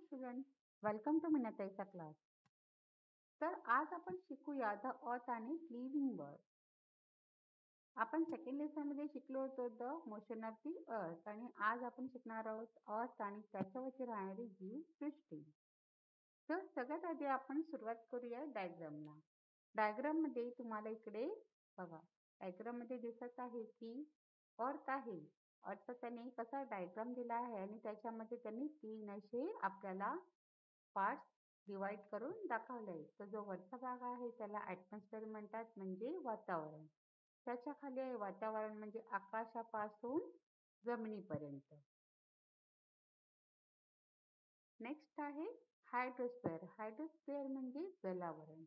Student, welcome to मीनाताईचा class. तर आज आपण शिकूया द अर्थ आणि लिव्हिंग वर्ल्ड. आपण सेकंड लेसन मध्ये शिकलो होतो द मोशन ऑफ दी अर्थ आणि आज आपण शिकणार आहोत अर्थ आणि त्याच्यावरती राहणारी जीव सृष्टी. तर सगळ्यात आधी आपण सुरुवात करूया डायग्रामला. डायग्राम मध्ये तुम्हाला इकडे बघा, डायग्राम मध्ये दिसत आहे की अर्थ आहे. अर्थ त्याने कसा डायग्राम दिला आहे आणि त्याच्यामध्ये त्यांनी 3 असे आपल्याला पार्ट्स डिवाइड करून दाखवलंय. तर जो वरचा भाग आहे त्याला ऍटमॉस्फिअर म्हणतात, म्हणजे वातावरण. त्याच्या खाली आहे वातावरण म्हणजे आकाशापासून जमिनीपर्यंत. नेक्स्ट आहे हायड्रोस्फिअर. हायड्रोस्फिअर म्हणजे जलावरण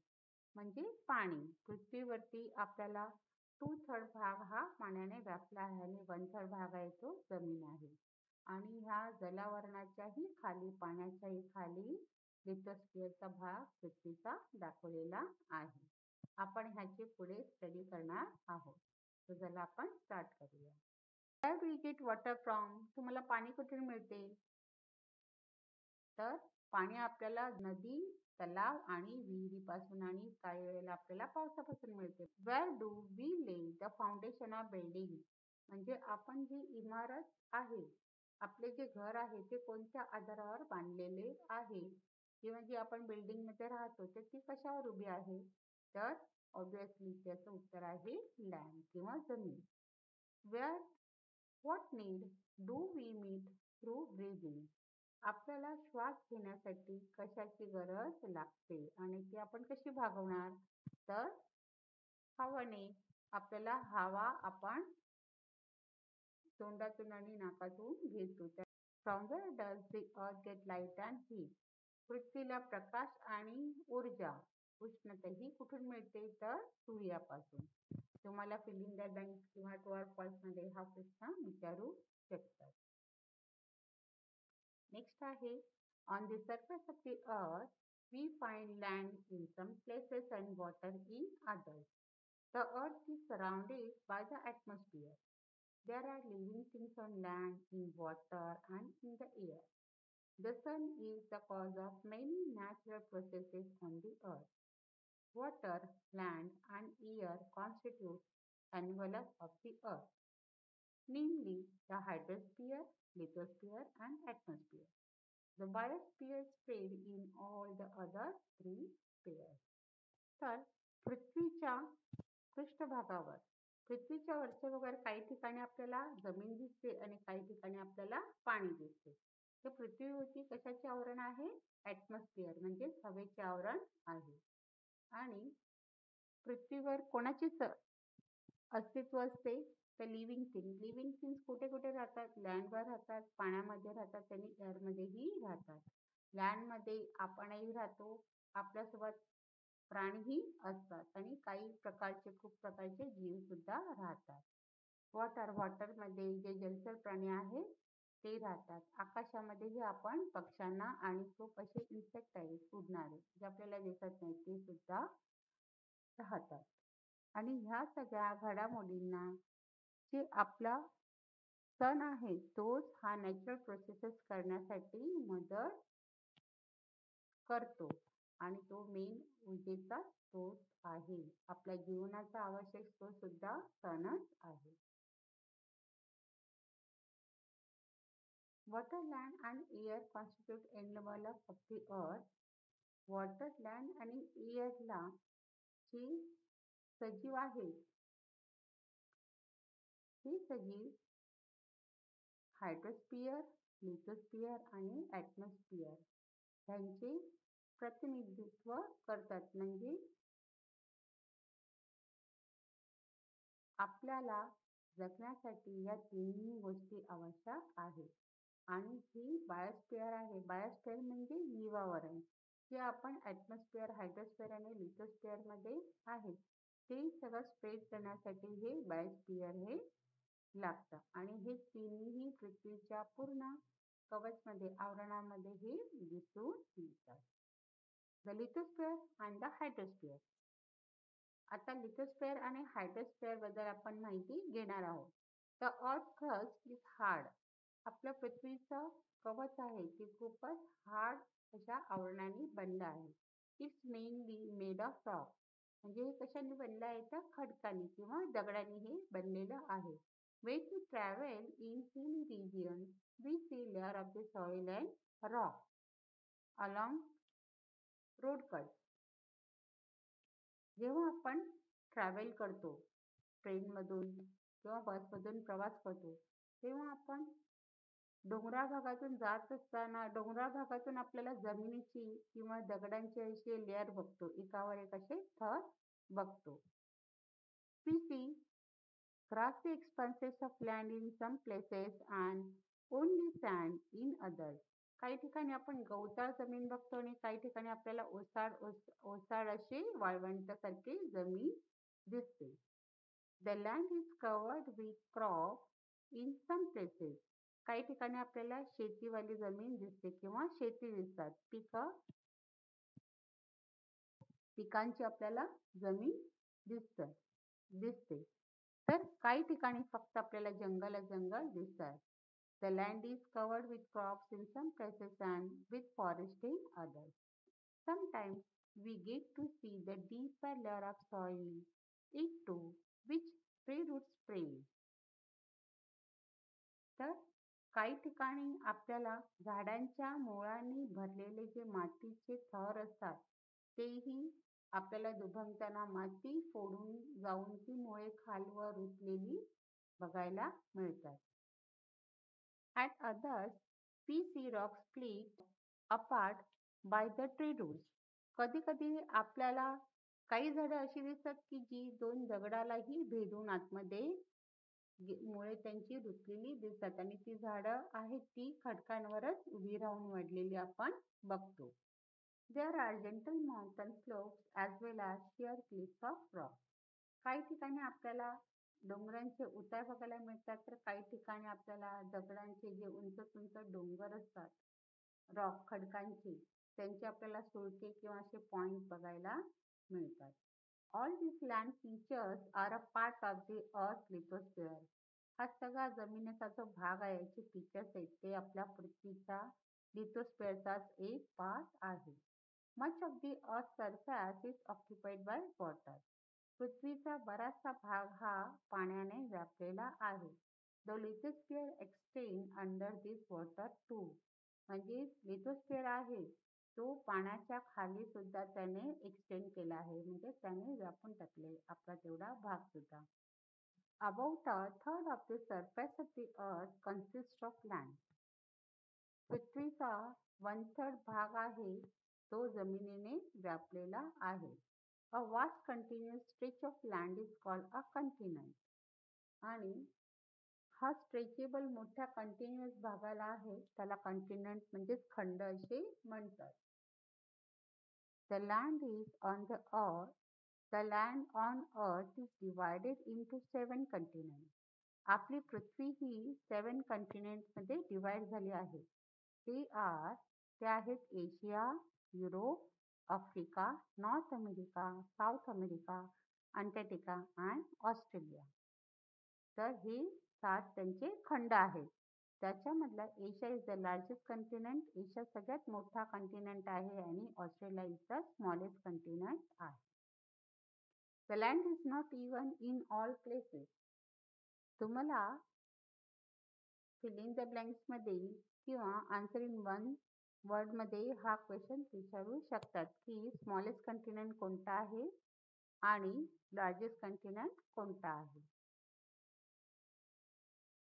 म्हणजे पाणी. पृथ्वीवरती आपल्याला 2/3 भाग हा पाण्याने व्यापला आहे आणि 1/3 भाग आहे तो जमीन आहे. आणि ह्या जलावरणाच्याही खाली, पाण्याच्याही खाली लिथोस्फिअरचा भाग पृथ्वीचा दाखवलेला आहे. आपण ह्याची पुढे स्टडी करणार आहोत. तर चला आपण स्टार्ट करूया. Where do we get water from? तुम्हाला पाणी कुठून मिळते? तर पाणी आपल्याला नदी, तलाव आणि विहिरीपासून आणि काही वेळेला आपल्याला पावसापासून मिळते. Where do we lay the foundation of building? म्हणजे आपण जी इमारत आहे, आपले जे घर आहे ते कोणत्या आधारावर बांधलेले आहे, किंवा जी आपण बिल्डिंग मध्ये राहतो तर ती कशावर उभी आहे? तर ऑब्विसली त्याचं उत्तर आहे लँड किंवा जमीन. Where what need do we meet through breathing? आपल्याला श्वास घेण्यासाठी कशाची गरज लागते आणि ती आपण कशी भागवणार? तर हवेने. आपल्याला हवा आपण तोंडातून आणि नाकातून घेतो. From where does the earth get light and heat? पृथ्वीला प्रकाश आणि ऊर्जा, उष्णता ही कुठून मिळते? तर सूर्यापासून. तुम्हाला फिल इन द ब्लँक्स किंवा ट्रू ऑर फॉल्स मध्ये हा प्रश्न विचारू शकतात. नेक्स्ट आहे on the surface of the earth we find land in some places and water in others. The earth is surrounded by the atmosphere. There are living things on land, in water and in the air. The sun is the cause of many natural processes on the earth. Water, land and air constitute envelope of the earth, namely the hydrosphere, lithosphere and atmosphere. The biosphere spread in all the other 3 spheres. तर पृथ्वीच्या पृष्ठभागावर, पृथ्वीच्या वरच्या भागावर काही ठिकाणी आपल्याला जमीन दिसते आणि काही ठिकाणी आपल्याला पाणी दिसते. तर पृथ्वीवरती कशाचे आवरण आहे? ऍटमॉस्फिअर म्हणजे हवेचे आवरण आहे. आणि पृथ्वीवर कोणाचे अस्तित्व असते? तर लिव्हिंग थिंग. लिव्हिंग थिंग्स कुठे कुठे राहतात? लँडवर राहतात, पाण्यामध्ये राहतात आणि एअरमध्येही राहतात. लँडमध्ये आपणही राहतो, आपल्यासोबत प्राणीही असतात आणि काही प्रकारचे, खूप प्रकारचे जीव सुद्धा राहतात. वॉटर, वॉटरमध्ये जे जलचर प्राणी आहेत ते राहतात. आकाशामध्येही आपण पक्ष्यांना आणि खूप असे इन्सेक्ट आहेत उडणारे, जे आपल्याला दिसत नाही, ते सुद्धा राहतात. आणि ह्या सगळ्या घडामोडींना जे आपला सन आहे तोच हा नॅचरल प्रोसेसेस करण्यासाठी मदत करतो आणि तो मेन ऊर्जेचा स्रोत आहे. आपल्या जीवनाचा आवश्यक स्रोत सुद्धा सनच आहे. Water, land and air constitute envelope of the earth. Water, land आणि एअरला जे सजीव आहेत हे सजीव हायड्रोस्फिअर, लिथोस्फिअर आणि ऍटमॉस्फिअर ह्यांचे प्रतिनिधित्व करतात. म्हणजे आपल्याला जगण्यासाठी या तिन्ही गोष्टी आवश्यक आहेत. आणि ही बायोस्फिअर आहे. बायोस्फिअर म्हणजे जीवावरण, जे आपण ऍटमॉस्फिअर, हायड्रोस्फिअर आणि लिथोस्फिअर मध्ये आहे ते सगळं स्प्रेड करण्यासाठी हे बायोस्फिअर हे लागतं. आणि हे तिन्ही पृथ्वीच्या पूर्ण कवचमध्ये, आवरणामध्ये हे दिसून येतात. The lithosphere and the hydrosphere. आता लिथोस्फिअर आणि हायड्रोस्फिअर बद्दल आपण माहिती घेणार आहोत. The earth crust is hard. आपल्या पृथ्वीचं कवच आहे ते खूपच हार्ड अशा आवरणाने बनलं आहे. It's mainly made of rock. म्हणजे हे कशाने बनलं आहे तर खडकाने किंवा दगडाने हे बनलेलं आहे. When we travel in hilly regions, we see layer of the soil and rock along road cuts. जेव्हा आपण ट्रॅव्हल करतो ट्रेनमधून किंवा बसमधून प्रवास करतो, तेव्हा आपण डोंगराळ भागातून जात असताना डोंगराळ भागातून आपल्याला जमिनीची किंवा दगडांचे असे लेयर बघतो, एकावर एक असे थर बघतो. We see grassy expanses of land in some places and only sand in others. काही ठिकाणी आपण गवताळ जमीन बघतो आणि काही ठिकाणी आपल्याला ओसाड अशी वाळवंटासारखी जमीन दिसते. The land is covered with crops in some places. काही ठिकाणी आपल्याला शेतीवाली जमीन दिसते किंवा शेती दिसतात. पिकांची आपल्याला जमीन दिसते. तर काही ठिकाणी फक्त आपल्याला जंगल दिसतात. The land is covered with crops in some places and with forest in others. Sometimes we get to see the deeper layer of soil into which tree roots spread. तर काही ठिकाणी आपल्याला झाडांच्या मुळांनी भरलेले जे मातीचे थर असतात तेही आपल्याला दुभंगताना माती फोडून जाऊन ती मुळे खालवर रुतलेली बघायला मिळतात. At others, we see rocks split apart by the tree roots. कधी कधी आपल्याला काही झाडं अशी दिसतात की जी दोन दगडालाही भेदून आतमध्ये मुळे त्यांची रुतलेली दिसतात आणि ती झाडं आहेत ती खडकांवरच उभी राहून वाढलेली आपण बघतो. There are gentle mountain slopes as well as sheer cliffs of rock. काही ठिकाणी आपल्याला डोंगरांचे उतार बघायला मिळतात तर काही ठिकाणी आपल्याला दगडांचे जे उंच डोंगर असतात रॉक खडकांचे त्यांचे आपल्याला सुळके किंवा असे पॉइंट बघायला मिळतात. All these land features are a part of the earth lithosphere. हा सगळा जमिनीचा जो भाग आहे याचे फीचर्स आहेत ते आपल्या पृथ्वीचा लिथोस्फिअरचाच एक पार्ट आहे. Much of the earth's surface is occupied by water. पृथ्वीचा बराचसा भाग हा पाण्याने व्यापलेला आहे. The lithosphere extends under this water too. म्हणजे लिथोस्फिअर आहे तो पाण्याच्या खाली सुद्धा त्याने एक्सटेंड केला आहे म्हणजे त्याने व्यापून टाकले आपला तेवढा भाग सुद्धा. About a third of the surface of the earth consists of land. पृथ्वीचा 1/3 भाग आहे तो जमिनीने व्यापलेला आहे. A vast continuous stretch of land is called a continent. आणि हा स्ट्रेचेबल मोठ्या कंटिन्युअस भागाला आहे त्याला कंटिनेंट म्हणजेच खंड असे म्हणतात. The land on earth is divided into 7 continents. आपली पृथ्वी ही 7 कंटिनेंट मध्ये डिवाइड झाली आहे. ते आहेत Asia, Europe, Africa, north America, south America, Antarctica आणि ऑस्ट्रेलिया. तर हे 7 त्यांचे खंड आहेत. त्याच्यामधला Asia is the largest continent. Asia सगळ्यात मोठा कंटिनेंट आहे आणि Australia is the smallest continent आहे. The land is not even in all places. तुम्हाला fill in the blanks मध्ये किंवा आन्सर इन वन वर्ड मध्ये हा क्वेश्चन विचारू शकतात की स्मॉलेस्ट कंटिनेंट कोणता आहे आणि लार्जेस्ट कंटिनेंट कोणता आहे.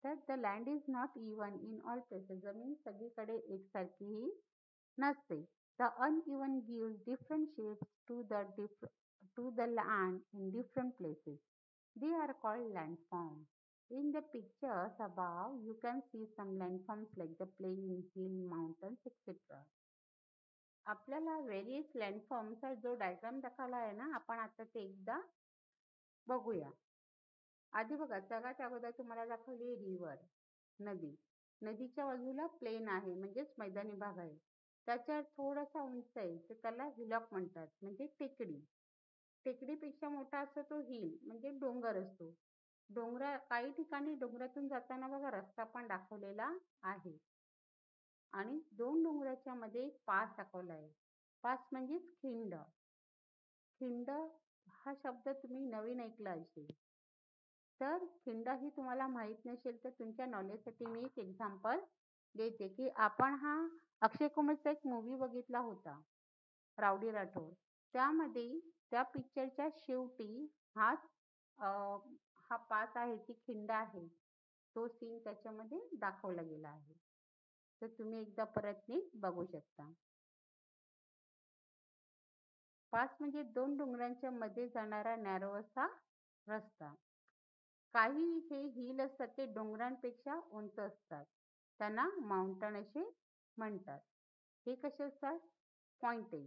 तर the land is not even in all places. जमीन सगळीकडे एकसारखीही नसते. The uneven gives different shapes to the land in different places. They are called landforms. In the pictures above, you can see some landforms like the plain, hill, mountains, etc. आपल्याला various लँडफॉर्मचा जो diagram दाखवला आहे ना आपण आता ते एकदा बघूया. आधी बघा सगळ्यात अगोदर तुम्हाला दाखवली रिव्हर नदी. नदीच्या बाजूला प्लेन आहे म्हणजेच मैदानी भाग आहे. त्याच्यावर थोडासा उंच आहे तर त्याला हिलॉक म्हणतात म्हणजे टेकडी. टेकडीपेक्षा मोठा असतो तो हिल म्हणजे डोंगर असतो. काही ठिकाणी डोंगरातून जाताना बघा रस्ता पण दाखवलेला आहे. आणि दोन डोंगराच्या मध्ये एक पास दाखवला आहे. पास म्हणजेच खिंड. खिंड हा शब्द तुम्ही नवीन ऐकला असेल. तर खिंड ही तुम्हाला माहित नसेल तर तुमच्या नॉलेजसाठी मी एक एक्झाम्पल देते की आपण हा अक्षय कुमारचा एक मूवी बघितला होता, रावडी राठोड. त्यामध्ये त्या पिक्चरच्या शेवटी हाच हा पास आहे, ती खिंड आहे. तो सीन त्याच्यामध्ये दाखवला गेला आहे. तर तुम्ही एकदा परत नीट बघू शकता. पास म्हणजे दोन डोंगरांच्या मध्ये जाणारा नॅरो असा रस्ता. काही हे हिल असतात ते डोंगरांपेक्षा उंच असतात. त्यांना माउंटन असे म्हणतात. हे कसे असतात? पॉइंटेड.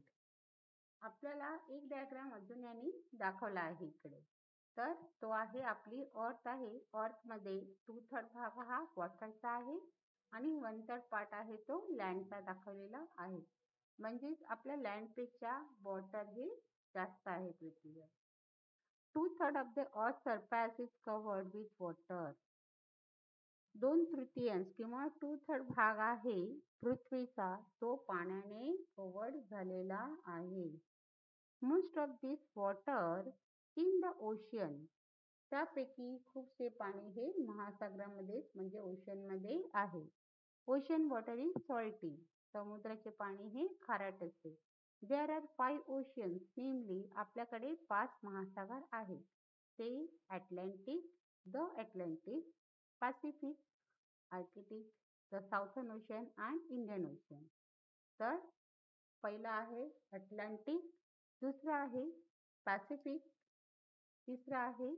आपल्याला एक डायग्राम अजून यांनी दाखवला आहे इकडे. तर तो आहे आपली अर्थ आहे. मध्ये 2/3 भाग हा वॉटरचा आहे आणि 1/3 पार्ट आहे तो लँडचा दाखवलेला आहे. म्हणजेच आपल्या लँडपेक्षा वॉटर हे जास्त आहे पृथ्वीवर. 2/3 of the earth's surface is covered with water. 2/3 किंवा 2/3 भाग आहे पृथ्वीचा, तो पाण्याने कव्हर्ड झालेला आहे. Most of this water in the ocean. त्यापैकी खूपसे पाणी हे महासागरामध्ये म्हणजे ओशन मध्ये आहे. Ocean water is salty. समुद्राचे पाणी हे खारट असते. देअर आर 5 ओशन्स, नेमली आपल्याकडे 5 महासागर आहेत. ते Atlantic, the Atlantic, Pacific, Arctic, the Southern ocean and Indian ocean. तर पहिला आहे अटलांटिक, दुसरा आहे पॅसिफिक, तिसरा आहे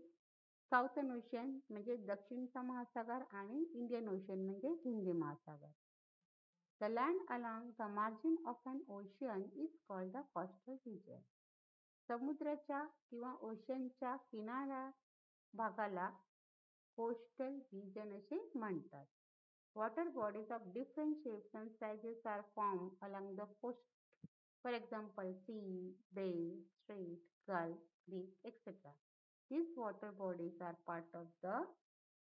साऊथर्न ओशन म्हणजे दक्षिणचा महासागर आणि इंडियन ओशन म्हणजे हिंदी महासागर. The land along the margin of an ocean is called the coastal region. समुद्राच्या किंवा ओशनच्या किनारा भागाला कोस्टल रिजन असे म्हणतात. Water bodies of different shapes and sizes are formed along the coast. For example, sea, bay, strait, gulf, creek, etc. These water bodies are part of the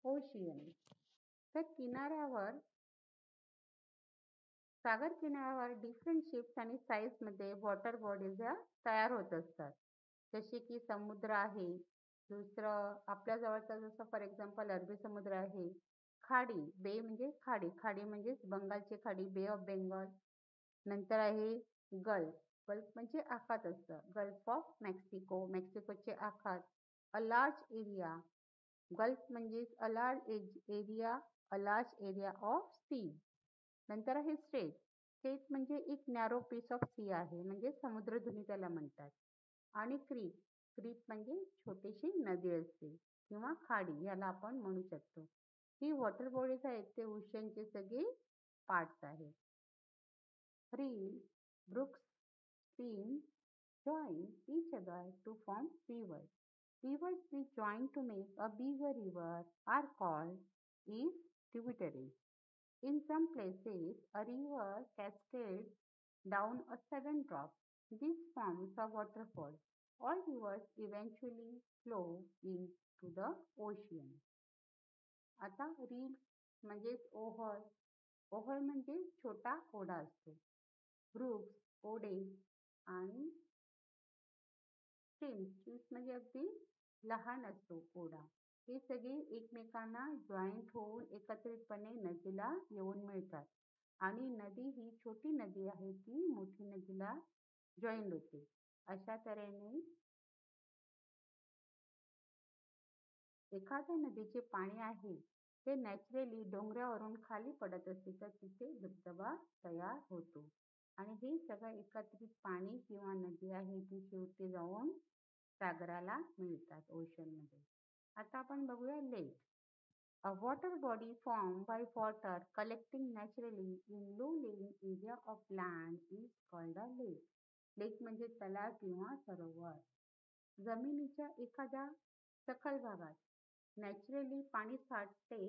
ocean. तर किनाऱ्यावर, सागर किनाऱ्यावर different shapes आणि size मध्ये water bodies तयार होत असतात. जसे की समुद्र आहे, दुसरं आपल्या जवळचा जसं फॉर एक्झाम्पल अरबी समुद्र आहे. खाडी, बे म्हणजे खाडी, खाडी म्हणजेच बंगालची खाडी, बे ऑफ बेंगॉल. नंतर आहे गल्फ. गल्फ म्हणजे आखात असतं. गल्फ ऑफ मेक्सिको, मेक्सिकोचे आखात. अ लार्ज एरिया. गल्फ म्हणजे a large area, a large area of sea. नंतर आहे स्ट्रेट. स्ट्रेट म्हणजे एक नॅरो पीस ऑफ सी आहे, म्हणजे समुद्रधुनी त्याला म्हणतात. आणि क्रीक. क्रीक म्हणजे छोटीशी नदी असते किंवा खाडी याला आपण म्हणू शकतो. ही वॉटर बॉडीज आहेत ते ओशनचे सगळे पार्ट्स आहेत. Reeds, brooks, streams join each other to form rivers. Rivers which join to make a bigger river are called is tributaries. In some places, a river cascades down a sudden drop. This forms a waterfall. All rivers eventually flow into the ocean. आता read म्हणजेच ओहळ. ओहळ म्हणजे छोटा ओढा असतो. Brooks, ओढे आणि streams, streams म्हणजे अगदी लहान असतो ओढा. हे सगळे एकमेकांना जॉईंट होऊन एकत्रितपणे नदीला येऊन मिळतात. आणि नदी ही छोटी नदी आहे ती मोठी नदीला जॉईंट होते. अशा तऱ्हेने एखाद्या नदीचे पाणी आहे ते नॅचरली डोंगरावरून खाली पडत असते तर तिथे धबधबा तयार होतो. आणि हे सगळं एकत्रित पाणी किंवा नदी आहे ती शेवटी जाऊन सागराला मिळतात ओशनमध्ये. आता आपण बघूया lake. A water body form by water collecting naturally in low lying area of land is called a lake. Lake म्हणजे तलाव किंवा सरोवर. जमिनीच्या एखाद्या सखल भागात नॅचरली पाणी साठते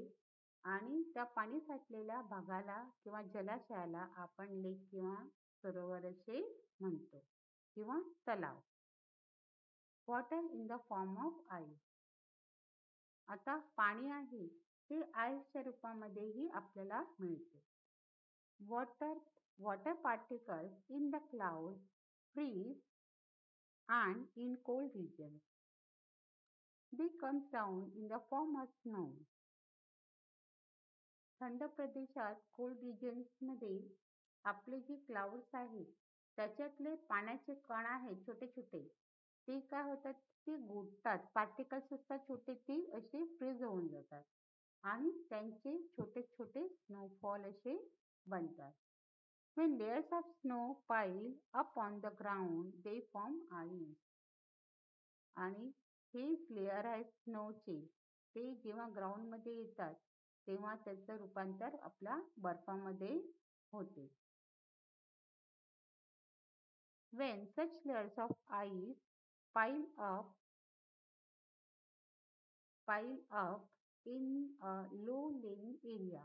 आणि त्या पाणी साठलेल्या भागाला किंवा जलाशयाला आपण लेक किंवा सरोवर असे म्हणतो किंवा तलाव. Water in the form of ice. आता पाणी आहे ते आईसच्या रूपामध्येही आपल्याला मिळते. Water, water particles in the clouds freeze and in cold regions. They come down in the form of snow. थंड प्रदेशात कोल्ड रिजन्समध्ये आपले जे क्लाउड्स आहेत त्याच्यातले पाण्याचे कण आहेत छोटे छोटे ते काय होतात ते गोठतात पार्टिकल्स असतात छोटे ते असे फ्रीज होऊन जातात आणि त्यांचे छोटे छोटे स्नोफॉल असे बनतात. When layers of snow pile up on the ground, they form ice. आणि हे लेयर आहेत स्नोचे ते जेव्हा ग्राउंडमध्ये येतात तेव्हा त्याचं रूपांतर आपल्या बर्फामध्ये होते. When such layers of ice pile up pile up in a low-lying area,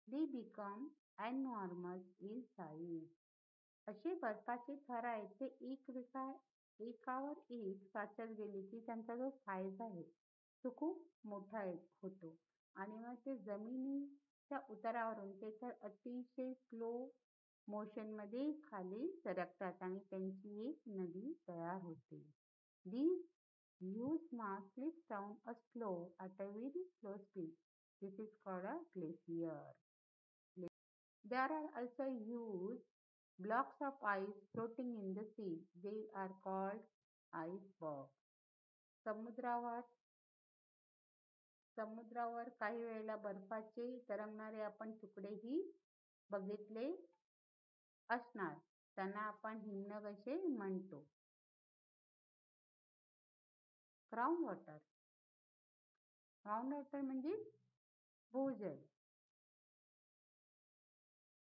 they become enormous in size. असे बर्फाचे थर आहेत ते एकावर एक साचत गेले की त्यांचा जो साईज आहे तो खूप मोठा होतो आणि मग ते जमिनीच्या उतारावरून ते तर अतिशय स्लो मोशनमध्ये खाली सरकतात आणि त्यांची एक नदी तयार होते. These huge mass slips down a slope at a very slow speed. This is called a glacier. There are also huge blocks of ice floating in the sea. They are called icebergs. समुद्रावर समुद्रावर काही वेळेला बर्फाचे तरंगणारे आपण तुकडेही बघितले असणार. त्यांना आपण हिमनग असे म्हणतो. Ground water. ग्राउंड वॉटर म्हणजे भूजल.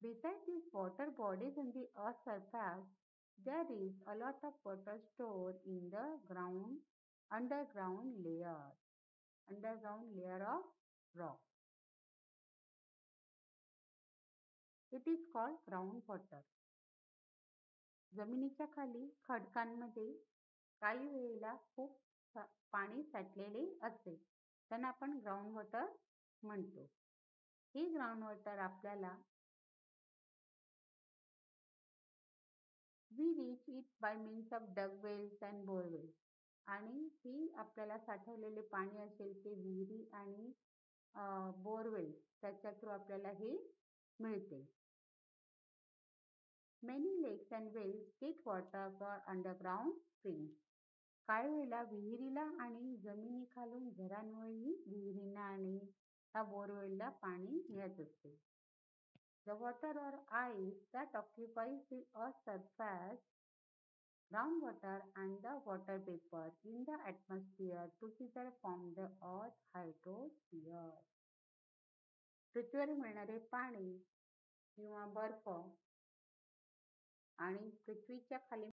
Besides these water bodies on the earth's surface, there is a lot of water stored in the underground layer of rock. It is called groundwater. जमिनीच्या खाली खडकांमध्ये काही वेळेला खूप पाणी साठलेले असते त्यांना आपण ग्राउंड वॉटर म्हणतो. हे ग्राउंड वॉटर आपल्याला we reach it by means of dug wells and bore wells. आणि ही आपल्याला साठवलेले पाणी असेल ते विहिरी आणि बोरवेल त्याच्या थ्रू आपल्याला हे मिळते. Many lakes and wells get water for underground springs. काही वेळेला विहिरीला आणि जमिनीखालून झऱ्यांमुळेही विहिरींना आणि त्या बोरवेलला पाणी मिळत असते. The water or ice that occupies the earth's surface, groundwater and the water vapor in the atmosphere together form the earth hydrosphere. पृथ्वीवर मिळणारे पाणी किंवा बर्फ आणि पृथ्वीच्या खाली